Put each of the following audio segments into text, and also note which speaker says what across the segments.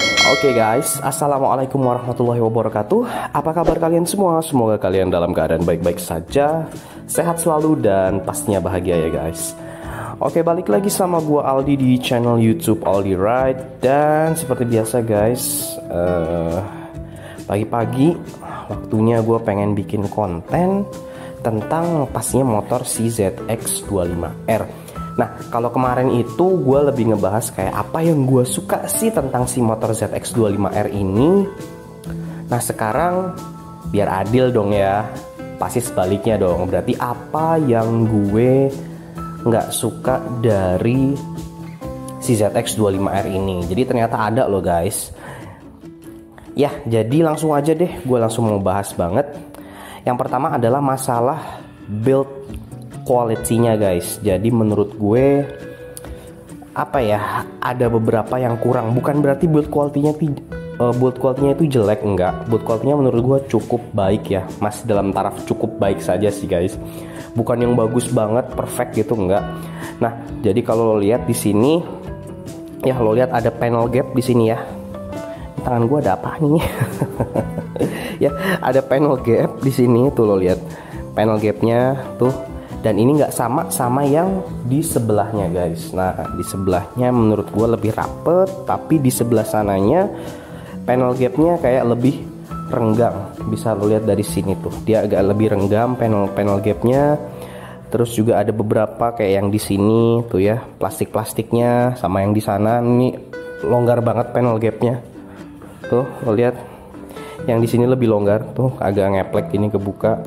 Speaker 1: Oke guys, assalamualaikum warahmatullahi wabarakatuh. Apa kabar kalian semua? Semoga kalian dalam keadaan baik-baik saja, sehat selalu dan pastinya bahagia ya guys. Oke, balik lagi sama gua Aldi di channel YouTube Aldi Ride. Dan seperti biasa guys, pagi-pagi waktunya gua pengen bikin konten tentang pastinya motor ZX25R. Nah, kalau kemarin itu gue lebih ngebahas kayak apa yang gue suka sih tentang si motor ZX25R ini. Nah, sekarang biar adil dong ya, pasti sebaliknya dong. Berarti apa yang gue nggak suka dari si ZX25R ini. Jadi ternyata ada loh guys. Ya, jadi langsung aja deh, gue langsung mau bahas banget. Yang pertama adalah masalah build quality-nya guys. Jadi menurut gue apa ya, ada beberapa yang kurang. Bukan berarti build quality-nya itu jelek, enggak. Build quality-nya menurut gue cukup baik ya, masih dalam taraf cukup baik saja sih guys. Bukan yang bagus banget, perfect gitu, enggak. Nah, jadi kalau lo lihat di sini ya, lo lihat ada panel gap di sini ya. Di tangan gue ada apa nih? Ya, ada panel gap di sini tuh, lo lihat panel gapnya tuh. Dan ini nggak sama yang di sebelahnya guys. Nah, di sebelahnya menurut gue lebih rapet, tapi di sebelah sananya panel gapnya kayak lebih renggang. Bisa lo lihat dari sini tuh, dia agak lebih renggang panel gapnya. Terus juga ada beberapa kayak yang di sini tuh ya, plastiknya sama yang di sana ini longgar banget panel gapnya. Tuh lo lihat, yang di sini lebih longgar tuh, agak ngeplek ini kebuka.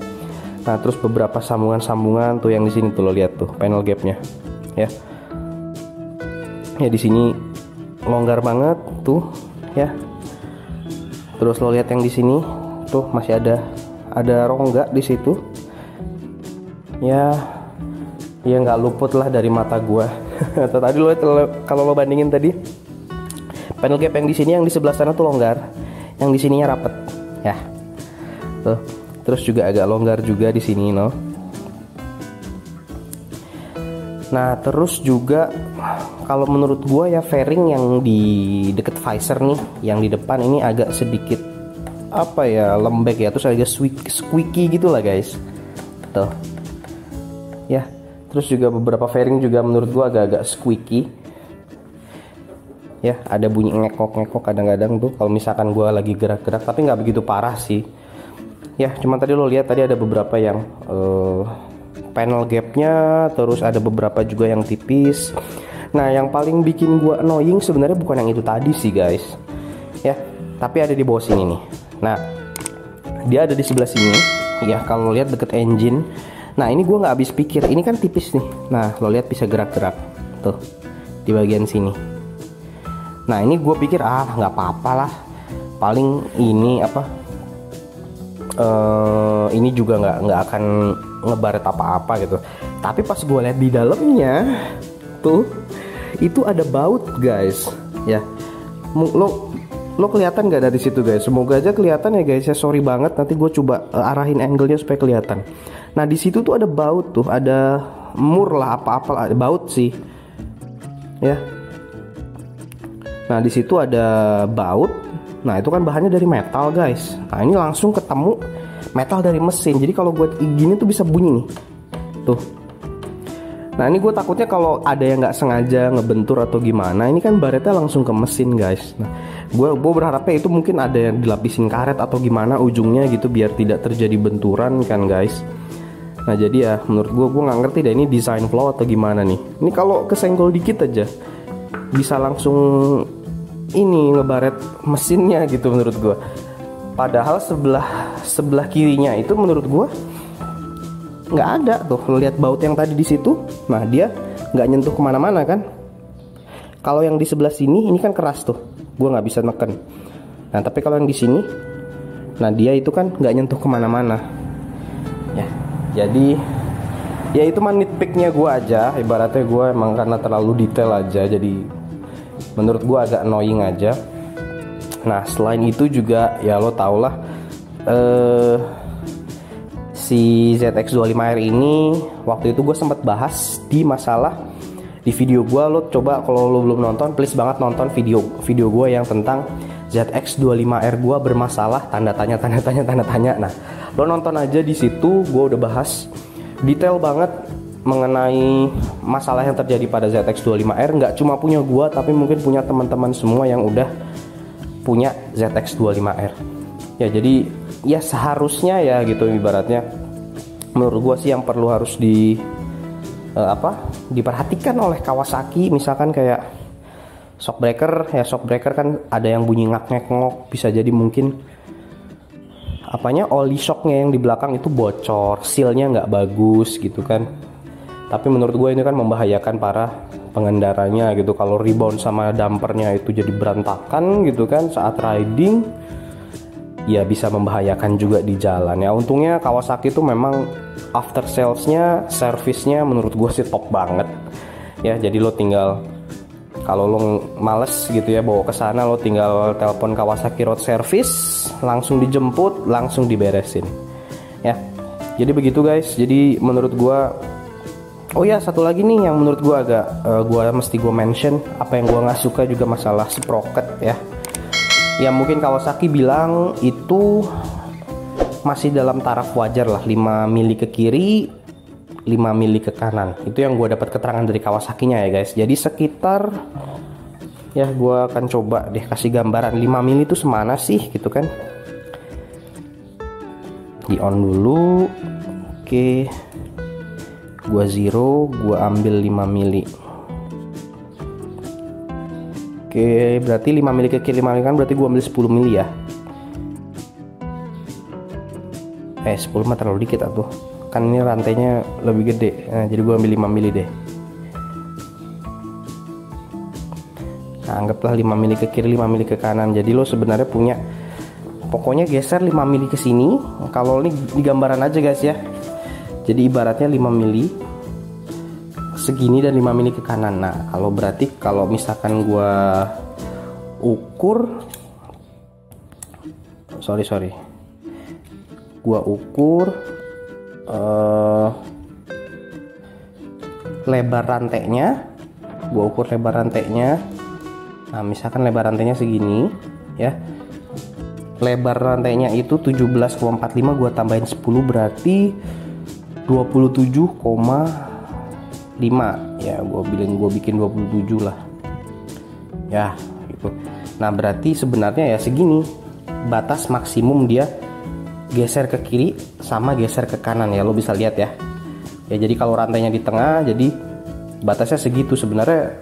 Speaker 1: Nah, terus beberapa sambungan tuh yang di sini tuh lo lihat tuh panel gapnya, ya. Ya di sini longgar banget tuh, ya. Terus lo lihat yang di sini tuh masih ada rongga di situ. Ya nggak luput lah dari mata gua. Tadi lo lihat, kalau lo bandingin tadi panel gap yang di sini, yang di sebelah sana tuh longgar, yang di sininya rapet, ya. Tuh. Terus juga agak longgar juga di sini, no. Nah, terus juga kalau menurut gua ya, fairing yang di deket visor nih, yang di depan ini agak sedikit apa ya, lembek ya, terus agak squeaky gitu lah guys. Tuh. Ya, terus juga beberapa fairing juga menurut gua agak-agak squeaky. Ya, ada bunyi ngekok-ngekok kadang-kadang tuh kalau misalkan gua lagi gerak-gerak, tapi nggak begitu parah sih. Ya, cuman tadi lo lihat tadi ada beberapa yang panel gapnya, terus ada beberapa juga yang tipis. Nah, yang paling bikin gua annoying sebenarnya bukan yang itu tadi sih guys, ya, tapi ada di bawah sini nih. Nah, dia ada di sebelah sini, ya, kalau lo lihat deket engine. Nah, ini gua nggak habis pikir, ini kan tipis nih. Nah, lo lihat bisa gerak-gerak tuh di bagian sini. Nah, ini gue pikir nggak apa-apa lah, paling ini apa, ini juga nggak akan ngebaret apa-apa gitu. Tapi pas gue lihat di dalamnya tuh, itu ada baut guys, ya. Lo kelihatan nggak dari situ guys? Semoga aja kelihatan ya guys ya. Sorry banget, nanti gue coba arahin angle-nya supaya kelihatan. Nah, di situ tuh ada baut tuh, ada mur lah, apa-apa, ada baut sih, ya. Nah, di situ ada baut. Nah, itu kan bahannya dari metal guys. Nah, ini langsung ketemu metal dari mesin. Jadi kalau gue gini tuh bisa bunyi nih tuh. Nah, ini gue takutnya kalau ada yang nggak sengaja ngebentur atau gimana, ini kan baretnya langsung ke mesin guys. Nah, gue berharapnya itu mungkin ada yang dilapisin karet atau gimana ujungnya gitu, biar tidak terjadi benturan kan guys. Nah, jadi ya menurut gue nggak ngerti deh ini design flaw atau gimana nih. Ini kalau kesenggol dikit aja bisa langsung ini ngebaret mesinnya gitu menurut gua. Padahal sebelah kirinya itu menurut gua nggak ada tuh. Lihat baut yang tadi di situ, nah dia nggak nyentuh kemana-mana kan. Kalau yang di sebelah sini ini kan keras tuh, gua nggak bisa neken. Nah, tapi kalau yang di sini, nah dia itu kan nggak nyentuh kemana-mana. Ya, jadi ya itu mah nitpicknya gua aja. Ibaratnya gua emang karena terlalu detail aja, jadi menurut gue agak annoying aja. Nah, selain itu juga ya lo tau lah, si ZX25R ini waktu itu gue sempat bahas di masalah di video gue. Lo coba kalau lo belum nonton, please banget nonton video gue yang tentang ZX25R gua bermasalah, tanda tanya. Nah, lo nonton aja di situ, gua udah bahas detail banget mengenai masalah yang terjadi pada ZX25R. Nggak cuma punya gua, tapi mungkin punya teman-teman semua yang udah punya ZX25R. Ya, jadi ya seharusnya ya gitu ibaratnya. Menurut gua sih yang perlu harus diperhatikan oleh Kawasaki, misalkan kayak shockbreaker. Ya, shockbreaker kan ada yang bunyi ngak-ngok, bisa jadi mungkin oli shocknya yang di belakang itu bocor, sealnya nggak bagus gitu kan. Tapi menurut gue ini kan membahayakan para pengendaranya gitu, kalau rebound sama dampernya itu jadi berantakan gitu kan saat riding, ya bisa membahayakan juga di jalan. Ya untungnya Kawasaki itu memang after salesnya, servisnya menurut gue sih top banget ya. Jadi lo tinggal, kalau lo males gitu ya bawa ke sana, lo tinggal telepon Kawasaki Road Service, langsung dijemput, langsung diberesin ya. Jadi begitu guys. Jadi menurut gua, oh ya satu lagi nih yang menurut gua agak mesti gua mention, apa yang gua nggak suka juga masalah sprocket ya. Ya mungkin Kawasaki bilang itu masih dalam taraf wajar lah, 5 mili ke kiri, 5 mili ke kanan. Itu yang gue dapat keterangan dari Kawasaki-nya ya guys. Jadi sekitar, ya gue akan coba deh kasih gambaran 5 mili itu semana sih gitu kan. Di on dulu. Oke, gue zero, gue ambil 5 mili. Oke, berarti 5 mili ke kiri, 5 mili kan, berarti gue ambil 10 mili ya. 10 mah terlalu dikit atuh, kan ini rantainya lebih gede. Nah, jadi gue ambil 5 mili deh. Nah, anggaplah 5 mili ke kiri, 5 mili ke kanan. Jadi lo sebenarnya punya, pokoknya geser 5 mili ke sini. Kalau ini di gambaran aja guys ya. Jadi ibaratnya 5 mili segini dan 5 mili ke kanan. Nah, kalau berarti kalau misalkan gue ukur, gua ukur lebar rantainya. Nah, misalkan lebar rantainya segini ya. Lebar rantainya itu 17,45, gua tambahin 10 berarti 27,5 ya. Gua bikin 27 lah. Ya, gitu. Nah, berarti sebenarnya ya segini batas maksimum dia geser ke kiri sama geser ke kanan ya, lo bisa lihat ya. Ya jadi kalau rantainya di tengah, jadi batasnya segitu. Sebenarnya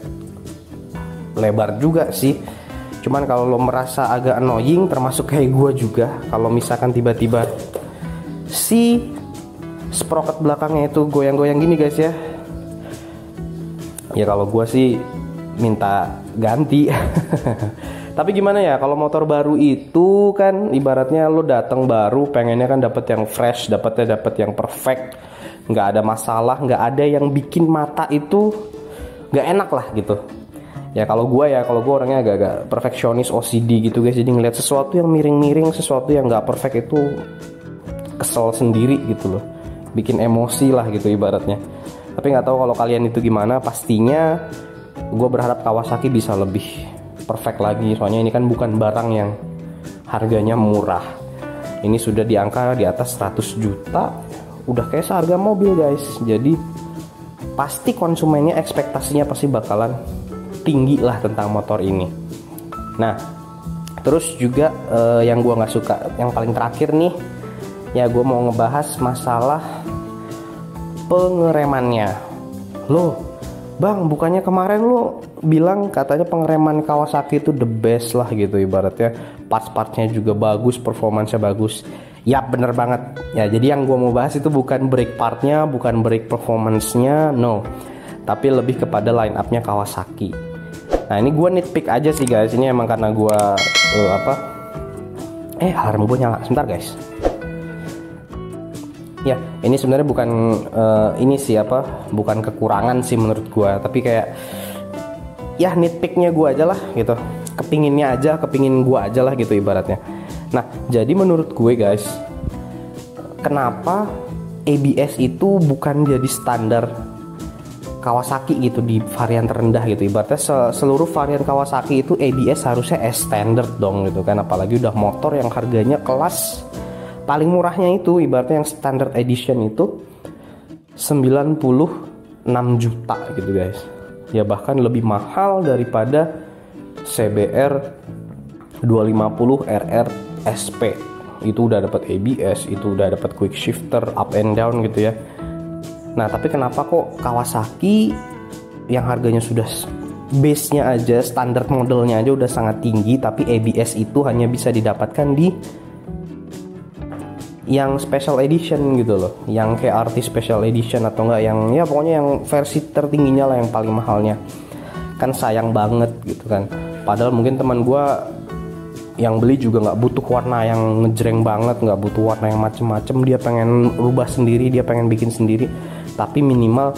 Speaker 1: lebar juga sih. Cuman kalau lo merasa agak annoying, termasuk kayak gue juga, kalau misalkan tiba-tiba si sprocket belakangnya itu goyang-goyang gini guys ya. Ya kalau gue sih minta ganti. Tapi gimana ya, kalau motor baru itu kan ibaratnya lo datang baru, pengennya kan dapat yang fresh, dapat yang perfect, nggak ada masalah, nggak ada yang bikin mata itu nggak enak lah gitu. Ya kalau gue orangnya agak perfeksionis, OCD gitu guys. Jadi ngeliat sesuatu yang miring-miring, sesuatu yang nggak perfect itu kesel sendiri gitu loh, bikin emosi lah gitu ibaratnya. Tapi nggak tahu kalau kalian itu gimana. Pastinya gue berharap Kawasaki bisa lebih perfect lagi, soalnya ini kan bukan barang yang harganya murah. Ini sudah di angka di atas 100 juta, udah kayak seharga mobil guys. Jadi pasti konsumennya ekspektasinya pasti bakalan tinggi lah tentang motor ini. Nah, terus juga yang gua nggak suka, yang paling terakhir nih ya, gua mau ngebahas masalah pengeremannya. Loh bang, bukannya kemarin lo bilang katanya pengereman Kawasaki itu the best lah gitu ibaratnya, parts-partsnya juga bagus, performanya bagus. Ya bener banget ya. Jadi yang gue mau bahas itu bukan brake partnya, bukan brake performance-nya, no, tapi lebih kepada line up-nya Kawasaki. Nah ini gue nitpick aja sih guys, ini emang karena gue alarm gue nyala, sebentar guys. Ya, ini sebenarnya bukan bukan kekurangan sih menurut gua, tapi kayak ya nitpicknya gua aja lah gitu. Kepingin gua aja lah gitu ibaratnya. Nah, jadi menurut gue guys, kenapa ABS itu bukan jadi standar Kawasaki gitu di varian terendah gitu. Ibaratnya seluruh varian Kawasaki itu ABS harusnya as standard dong gitu kan, apalagi udah motor yang harganya kelas paling murahnya itu ibaratnya yang standard edition itu 96 juta gitu guys. Ya bahkan lebih mahal daripada CBR 250 RR SP. Itu udah dapat ABS, itu udah dapat quick shifter up and down gitu ya. Nah tapi kenapa kok Kawasaki yang harganya sudah base-nya aja, standar modelnya aja udah sangat tinggi, tapi ABS itu hanya bisa didapatkan di yang special edition gitu loh, yang kayak artis special edition atau enggak yang ya pokoknya yang versi tertingginya lah, yang paling mahalnya. Kan sayang banget gitu kan. Padahal mungkin teman gua yang beli juga nggak butuh warna yang ngejreng banget, nggak butuh warna yang macem-macem, dia pengen rubah sendiri, dia pengen bikin sendiri, tapi minimal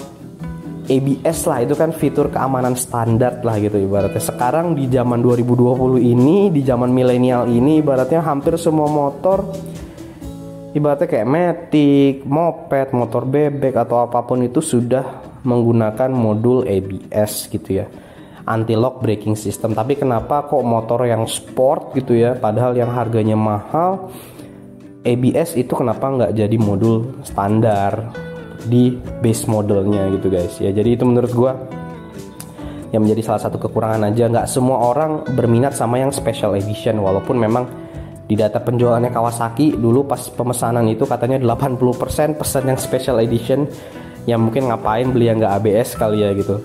Speaker 1: ABS lah, itu kan fitur keamanan standar lah gitu ibaratnya. Sekarang di zaman 2020 ini, di zaman milenial ini, ibaratnya hampir semua motor, ibaratnya kayak Matic, moped, motor bebek atau apapun itu sudah menggunakan modul ABS gitu ya, anti-lock braking system. Tapi kenapa kok motor yang sport gitu ya, padahal yang harganya mahal, ABS itu kenapa nggak jadi modul standar di base modelnya gitu guys ya. Jadi itu menurut gua yang menjadi salah satu kekurangan aja. Nggak semua orang berminat sama yang special edition, walaupun memang di data penjualannya Kawasaki dulu pas pemesanan itu katanya 80% pesan yang special edition, yang mungkin ngapain beli yang nggak ABS kali ya gitu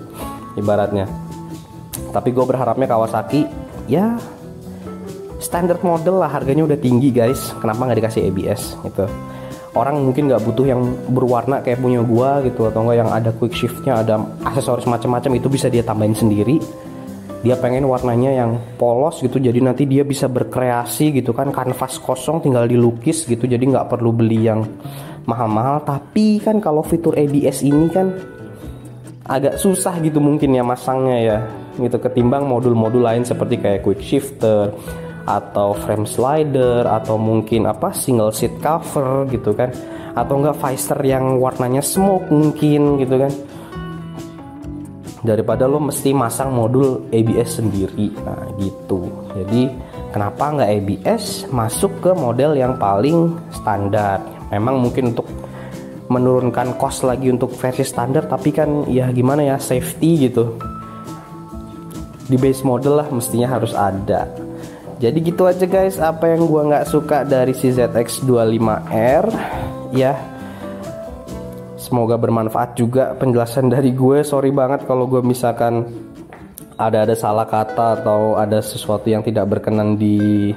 Speaker 1: ibaratnya. Tapi gue berharapnya Kawasaki ya standard model lah, harganya udah tinggi guys, kenapa nggak dikasih ABS gitu. Orang mungkin nggak butuh yang berwarna kayak punya gua gitu, atau enggak yang ada quick shiftnya, ada aksesoris macam-macam, itu bisa dia tambahin sendiri. Dia pengen warnanya yang polos gitu, jadi nanti dia bisa berkreasi gitu kan, kanvas kosong tinggal dilukis gitu, jadi nggak perlu beli yang mahal-mahal. Tapi kan kalau fitur ABS ini kan agak susah gitu mungkin ya masangnya ya gitu, ketimbang modul-modul lain seperti kayak quick shifter atau frame slider atau mungkin apa single seat cover gitu kan, atau enggak visor yang warnanya smoke mungkin gitu kan, daripada lo mesti masang modul ABS sendiri. Nah gitu, jadi kenapa nggak ABS masuk ke model yang paling standar. Memang mungkin untuk menurunkan cost lagi untuk versi standar, tapi kan ya gimana ya, safety gitu di base model lah mestinya harus ada. Jadi gitu aja guys, apa yang gua nggak suka dari si ZX25R ya. Semoga bermanfaat juga penjelasan dari gue. Sorry banget kalau gue misalkan ada salah kata atau ada sesuatu yang tidak berkenan di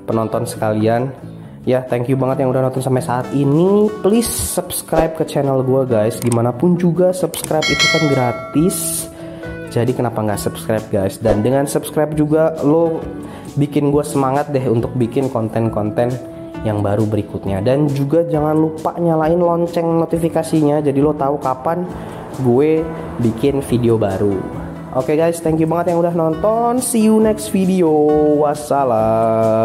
Speaker 1: penonton sekalian. Ya, thank you banget yang udah nonton sampai saat ini. Please subscribe ke channel gue guys. Gimana pun juga subscribe itu kan gratis. Jadi kenapa nggak subscribe guys? Dan dengan subscribe juga lo bikin gue semangat deh untuk bikin konten-konten yang baru berikutnya. Dan juga jangan lupa nyalain lonceng notifikasinya, jadi lo tahu kapan gue bikin video baru. Oke guys, thank you banget yang udah nonton. See you next video. Wassalam.